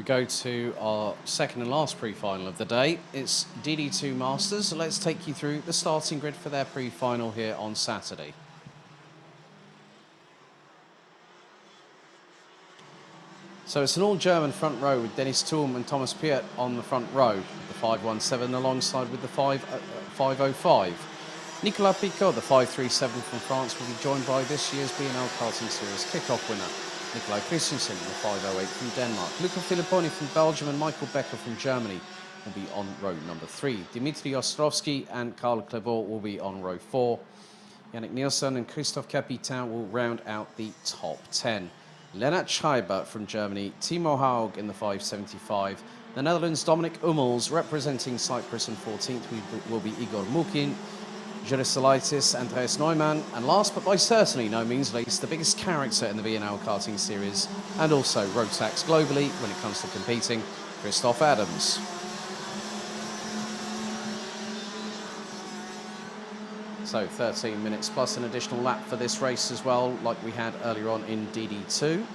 We go to our second and last pre-final of the day. It's DD2 Masters, so let's take you through the starting grid for their pre-final here on Saturday. So it's an all-German front row with Dennis Thurm and Thomas Piet on the front row, the 517 alongside with the 505. Nicolas Picot, the 537 from France, will be joined by this year's BNL Karting Series kick-off winner, Nikolai Christensen, the 508 from Denmark. Luca Filipponi from Belgium and Michael Becker from Germany will be on row number 3. Dimitri Ostrovsky and Karl Klebor will be on row 4. Yannick Nielsen and Christophe Capitan will round out the top 10. Lennart Schreiber from Germany, Timo Haug in the 575. The Netherlands, Dominic Hummels representing Cyprus in 14th will be Igor Mukin. Jerusalaitis, Andreas Neumann, and last but by certainly no means least, the biggest character in the BNL Karting Series and also Rotax globally when it comes to competing, Christophe Adams. So 13 minutes plus an additional lap for this race as well, like we had earlier on in DD2.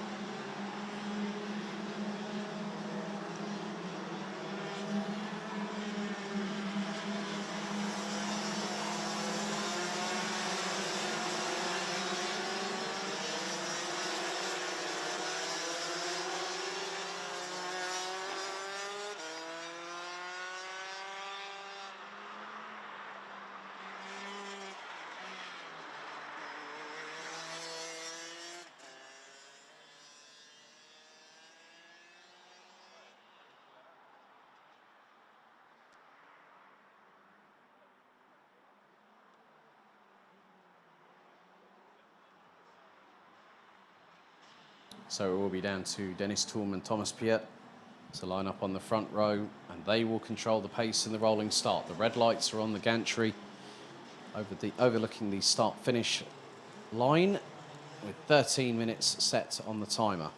So it will be down to Dennis Thurm and Thomas Piet to line up on the front row, and they will control the pace in the rolling start. The red lights are on the gantry overlooking the start-finish line with 13 minutes set on the timer.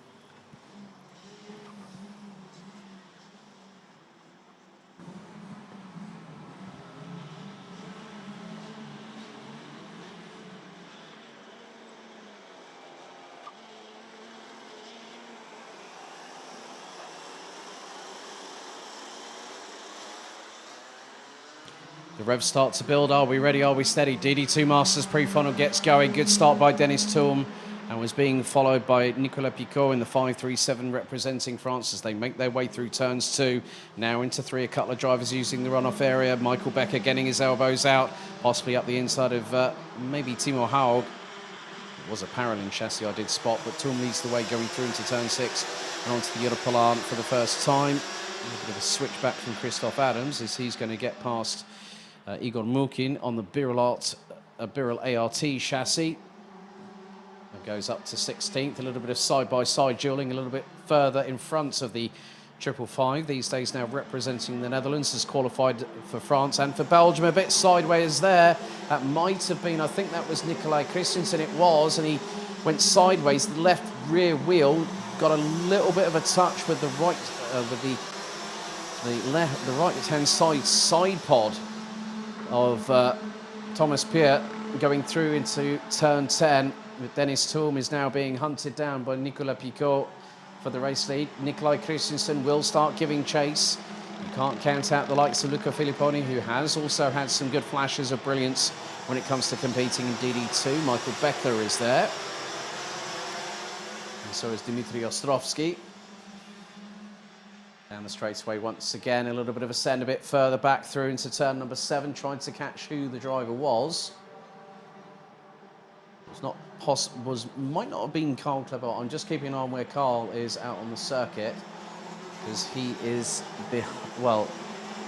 The revs start to build. Are we ready? Are we steady? DD2 Masters pre-final gets going. Good start by Dennis Thurm and was being followed by Nicolas Picot in the 537 representing France as they make their way through turns 2. Now into 3, a couple of drivers using the runoff area. Michael Becker getting his elbows out, possibly up the inside of maybe Timo Haug. It was a paralleling chassis I did spot, but Thurm leads the way going through into turn 6 and onto the Europolant for the first time. A bit of a switch back from Christophe Adams as he's going to get past Igor Mukin on the Birel ART chassis. And goes up to 16th. A little bit of side-by-side dueling, a little bit further in front of the 555. These days now representing the Netherlands, has qualified for France and for Belgium. A bit sideways there. That might have been, I think that was Nikolai Christensen. It was, and he went sideways. The left rear wheel got a little bit of a touch with the right, the right-hand side pod of Thomas Piet going through into turn 10. With Dennis Thurm is now being hunted down by Nicolas Picot for the race lead. Nikolai Christensen will start giving chase. You can't count out the likes of Luca Filipponi, who has also had some good flashes of brilliance when it comes to competing in DD2. Michael Becker is there. And so is Dimitri Ostrovsky. Down the straightaway once again, a little bit of a send a bit further back through into turn number 7, trying to catch who the driver was. It's not possible, might not have been Karl Klebor. I'm just keeping an eye on where Karl is out on the circuit because he is Karl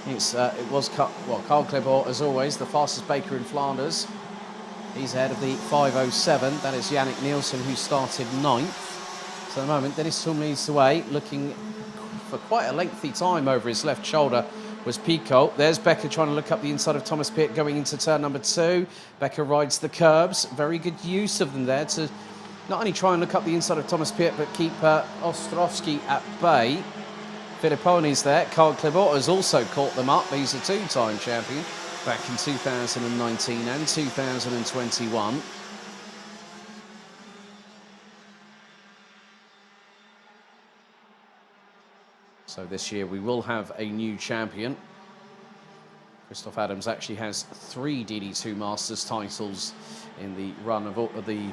Klebor, as always, the fastest baker in Flanders. He's ahead of the 507. That is Yannick Nielsen, who started 9th. So at the moment, Dennis Thurm leads the way, looking for quite a lengthy time over his left shoulder was Picot. There's Becker trying to look up the inside of Thomas Piet going into turn number 2. Becker rides the curbs. Very good use of them there to not only try and look up the inside of Thomas Piet, but keep Ostrovsky at bay. Filipponi's there. Karl Klebor has also caught them up. He's a two-time champion back in 2019 and 2021. So this year we will have a new champion. Christoph Adams actually has 3 DD2 Masters titles in the run of the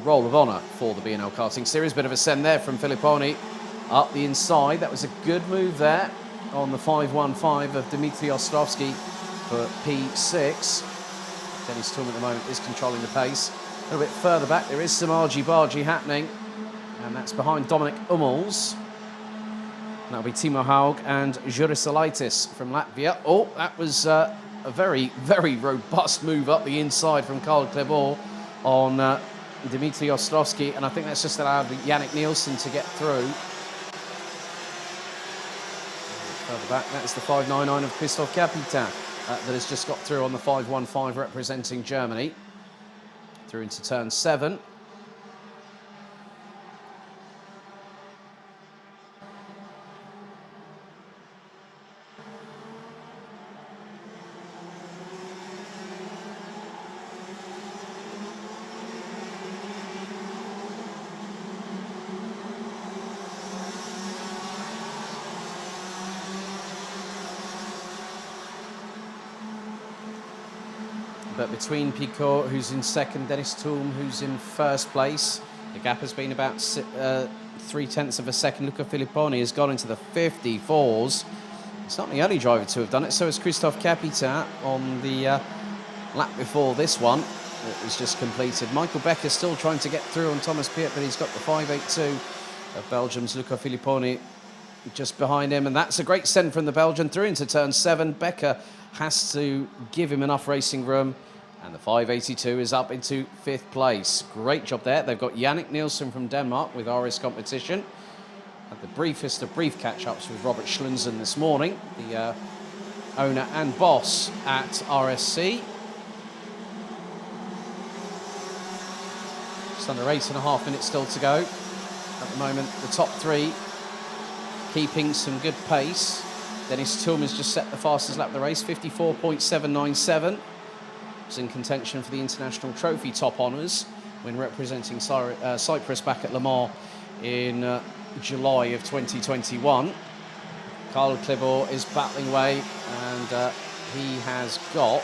Roll of Honour for the BNL Karting Series. Bit of a send there from Filipponi up the inside. That was a good move there on the 515 of Dmitry Ostrovsky for P6. Dennis Tulm at the moment is controlling the pace. A little bit further back, there is some argy-bargy happening, and that's behind Dominic Hummels. That'll be Timo Haug and Jurisalaitis from Latvia. Oh, that was a very, very robust move up the inside from Karl Klebor on Dmitry Ostrovsky, and I think that's just allowed Yannick Nielsen to get through. Further back, that is the 599 of Christoph Capitan that has just got through on the 515 representing Germany. Through into turn 7. But between Picot, who's in second, Dennis Tulm, who's in first place, the gap has been about 0.3 of a second. Luca Filipponi has gone into the 54s. It's not the only driver to have done it. So has Christoph Capitan on the lap before this one. It was just completed. Michael Becker still trying to get through on Thomas Piet, but he's got the 582 of Belgium's Luca Filipponi just behind him. And that's a great send from the Belgian through into turn 7. Becker has to give him enough racing room, and the 582 is up into 5th place. Great job there. They've got Yannick Nielsen from Denmark with RS Competition. Had the briefest of brief catch-ups with Robert Schlunzen this morning, the owner and boss at RSC. Just under 8.5 minutes still to go. At the moment, the top 3 keeping some good pace. Dennis Tulm has just set the fastest lap of the race, 54.797. Was in contention for the International Trophy top honours when representing Cyprus back at Le Mans in July of 2021. Karl Klebor is battling away, and he has got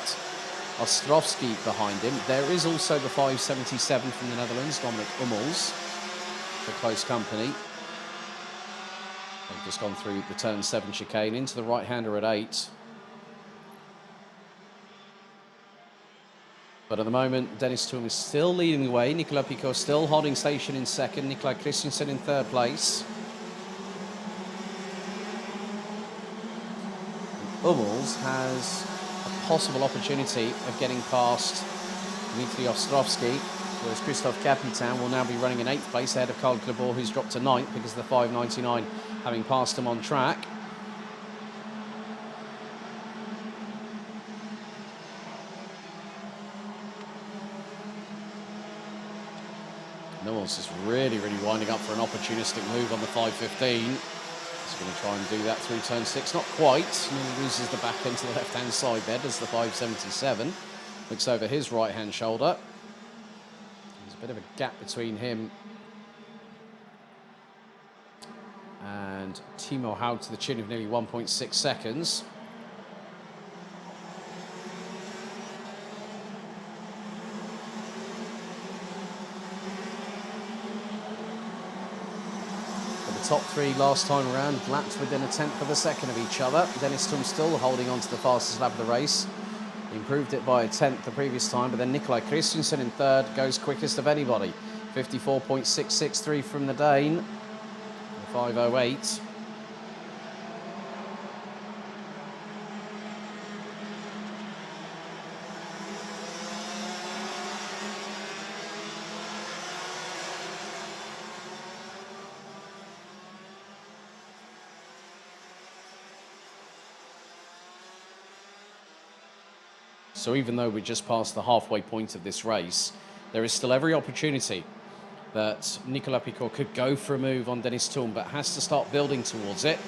Ostrovsky behind him. There is also the 577 from the Netherlands, Dominic Hummels, for close company. They've just gone through the turn 7 chicane into the right-hander at 8. But at the moment, Dennis Tulm is still leading the way. Nicolas Picot still holding station in second. Nikolai Christensen in 3rd place. Hummels has a possible opportunity of getting past Dmitry Ostrovsky, whereas Christoph Capitan will now be running in 8th place ahead of Karl Klebor, who's dropped to 9th because of the 599 having passed him on track. Knowles is really winding up for an opportunistic move on the 515. He's going to try and do that through turn 6. Not quite. He loses the back end to the left-hand side there. Does the 577. Looks over his right-hand shoulder. There's a bit of a gap between him and Timo Haug to the tune of nearly 1.6 seconds. But the top 3 last time around lapped within 1/10 of a second of each other. Dennis Tulm still holding on to the fastest lap of the race. He improved it by 1/10 the previous time, but then Nikolai Christensen in 3rd goes quickest of anybody. 54.663 from the Dane. 508. So even though we're just past the halfway point of this race, there is still every opportunity that Nicolas Picot could go for a move on Dennis Tulm, but has to start building towards it.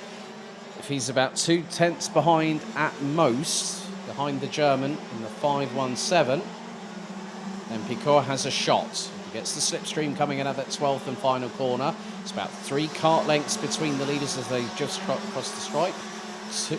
If he's about 0.2 behind at most, behind the German in the 517, then Picot has a shot. If Gets the slipstream coming in at that 12th and final corner. It's about 3 kart lengths between the leaders as they just cross the stripe.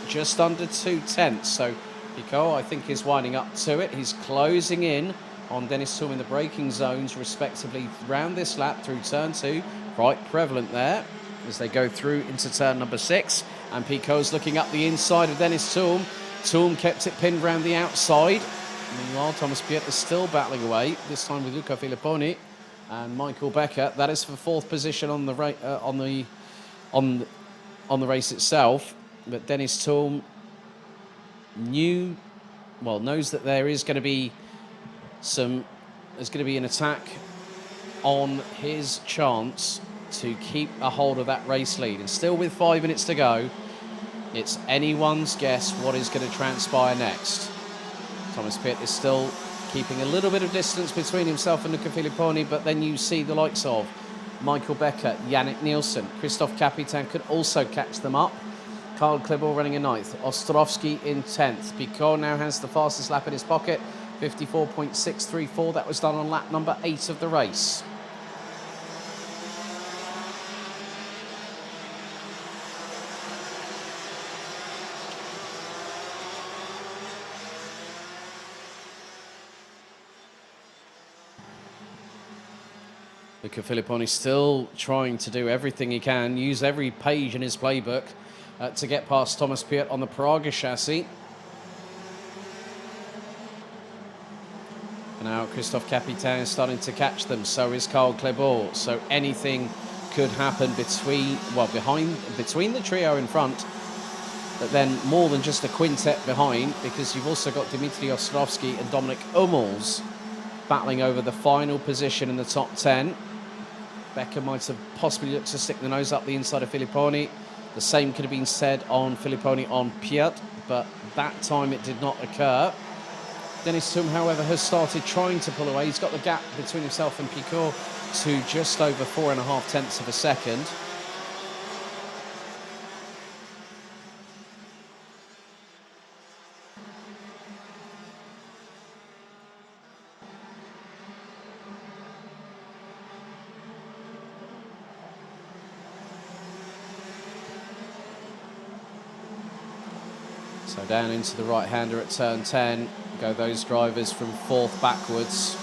Just under 2/10. So Picot, I think, is winding up to it. He's closing in on Dennis Toom in the braking zones, respectively, round this lap through turn 2. Quite prevalent there as they go through into turn number 6. And Picot's looking up the inside of Dennis Toom. Toom kept it pinned round the outside. Meanwhile, Thomas Piet is still battling away, this time with Luca Filipponi and Michael Becker. That is for 4th position on the race itself. But Dennis Toom knows that there is going to be an attack on his chance to keep a hold of that race lead. And still with 5 minutes to go, it's anyone's guess what is going to transpire next. Thomas Piet is still keeping a little bit of distance between himself and Luca Filipponi, but then you see the likes of Michael Becker, Yannick Nielsen, Christophe Capitan could also catch them up. Karl Klebel running in 9th, Ostrovsky in 10th. Picot now has the fastest lap in his pocket, 54.634. That was done on lap number 8 of the race. Luca Filipponi still trying to do everything he can, use every page in his playbook to get past Thomas Piet on the Praga chassis. And now Christophe Capitan is starting to catch them, so is Karl Klebel. So anything could happen between the trio in front, but then more than just a quintet behind, because you've also got Dmitry Ostrovsky and Dominic Hummels battling over the final position in the top 10. Becker might have possibly looked to stick the nose up the inside of Filipponi. The same could have been said on Filipponi on Piet, but that time it did not occur. Dennis Toom, however, has started trying to pull away. He's got the gap between himself and Picot to just over 4.5 tenths of a second. So down into the right-hander at turn 10 go those drivers from 4th backwards.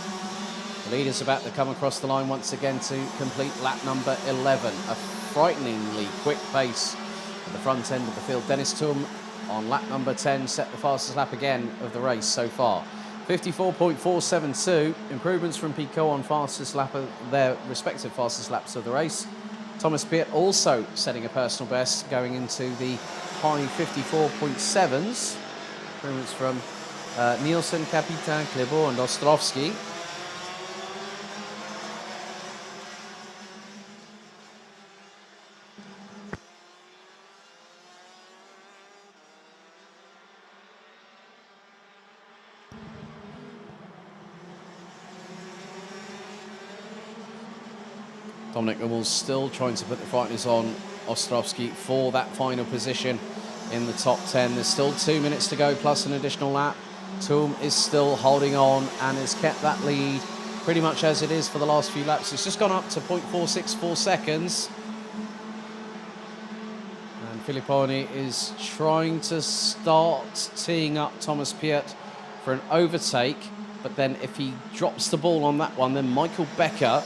The leader's about to come across the line once again to complete lap number 11. A frighteningly quick pace at the front end of the field. Dennis Toom on lap number 10 set the fastest lap again of the race so far. 54.472, improvements from Picot on fastest lap of their respective fastest laps of the race. Thomas Piet also setting a personal best, going into the high 54.7s. Improvements from Nielsen, Capitan, Klebel and Ostrovsky. Dominic Hummels still trying to put the frighteners on Ostrovsky for that final position in the top 10. There's still 2 minutes to go plus an additional lap. Toom is still holding on and has kept that lead pretty much as it is for the last few laps. It's just gone up to 0.464 seconds. And Filipponi is trying to start teeing up Thomas Piet for an overtake. But then if he drops the ball on that one, then Michael Becker,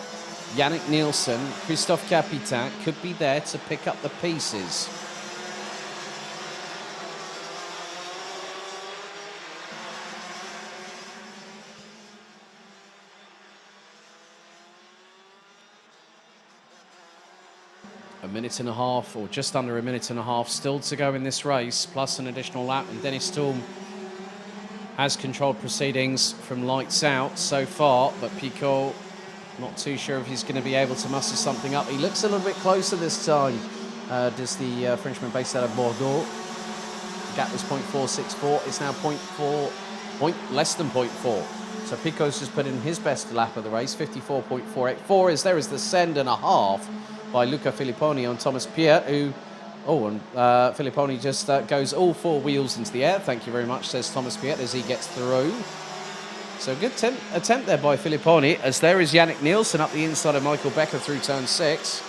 Yannick Nielsen, Christophe Capitan could be there to pick up the pieces. A minute and a half, or just under a minute and a half, still to go in this race, plus an additional lap. And Dennis Toom has controlled proceedings from lights out so far, but Picot not too sure if he's going to be able to muster something up. He looks a little bit closer this time, does the Frenchman based out of Bordeaux. The gap was 0.464. It's now less than 0.4. So Picot's just put in his best lap of the race, 54.484. There is the send and a half by Luca Filipponi on Thomas Piet, who, Filipponi just goes all 4 wheels into the air. Thank you very much, says Thomas Piet as he gets through. So good attempt there by Filipponi, as there is Yannick Nielsen up the inside of Michael Becker through turn 6.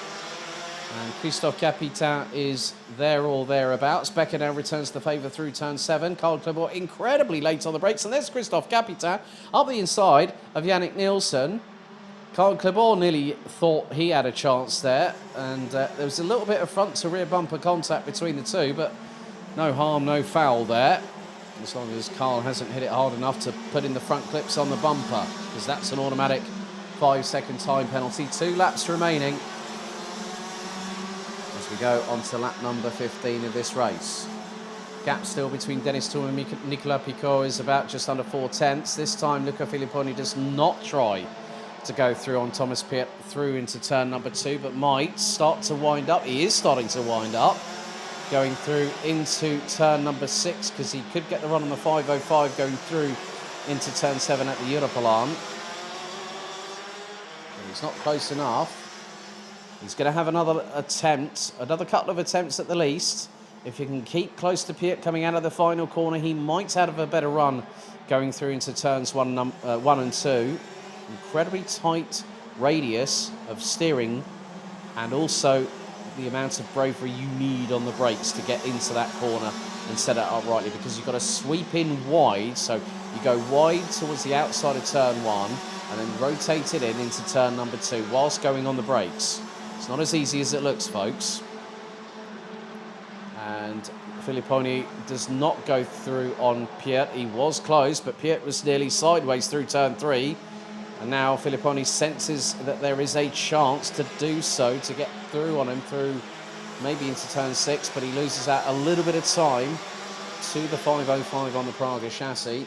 And Christophe Capitan is there or thereabouts. Becker now returns the favour through turn 7. Carl Clebor incredibly late on the brakes. And there's Christophe Capitan up the inside of Yannick Nielsen. Carl Clebor nearly thought he had a chance there. And there was a little bit of front to rear bumper contact between the two. But no harm, no foul there. As long as Carl hasn't hit it hard enough to put in the front clips on the bumper. Because that's an automatic 5-second time penalty. 2 laps remaining. We go on to lap number 15 of this race. Gap still between Dennis Toum and Nicolas Picot is about just under 4/10. This time Luca Filipponi does not try to go through on Thomas Piet through into turn number 2, but might start to wind up. He is starting to wind up, going through into turn number 6, because he could get the run on the 505 going through into turn 7 at the Europolan. He's not close enough. He's going to have another attempt, another couple of attempts at the least. If he can keep close to Piet coming out of the final corner, he might have a better run going through into turns 1 and 2. Incredibly tight radius of steering, and also the amount of bravery you need on the brakes to get into that corner and set it up rightly, because you've got to sweep in wide. So you go wide towards the outside of turn 1 and then rotate it in into turn number 2 whilst going on the brakes. It's not as easy as it looks, folks. And Filipponi does not go through on Piet. He was close, but Piet was nearly sideways through turn 3. And now Filipponi senses that there is a chance to do so, to get through on him through maybe into turn 6, but he loses out a little bit of time to the 505 on the Praga chassis.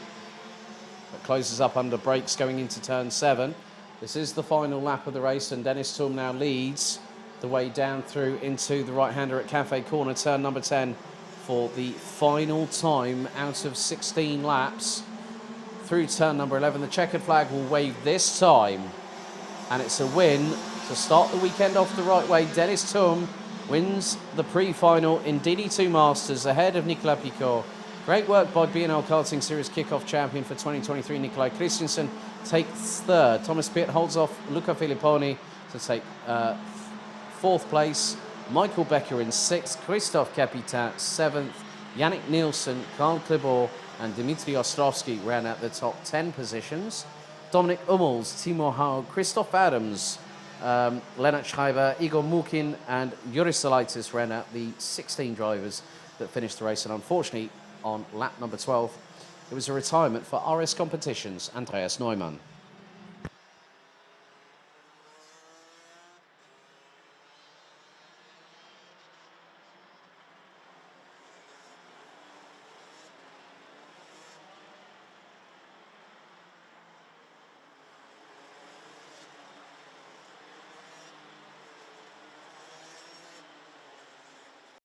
But closes up under brakes going into turn 7. This is the final lap of the race, and Dennis Toum now leads the way down through into the right-hander at Cafe Corner, turn number 10, for the final time out of 16 laps. Through turn number 11, the checkered flag will wave this time, and it's a win to start the weekend off the right way. Dennis Toum wins the pre-final in DD2 Masters ahead of Nicolas Picot. Great work by BNL Karting Series kickoff champion for 2023, Nikolai Christensen, takes 3rd. Thomas Piet holds off Luca Filipponi to take 4th place. Michael Becker in 6th. Christophe Capitan 7th. Yannick Nielsen, Karl Clebor and Dimitri Ostrovsky ran out the top 10 positions. Dominic Hummels, Timur Haug, Christoph Adams, Lennart Schreiber, Igor Mukin and Juris Salaitis ran out the 16 drivers that finished the race. And unfortunately, on lap number 12, it was a retirement for RS Competitions, Andreas Neumann.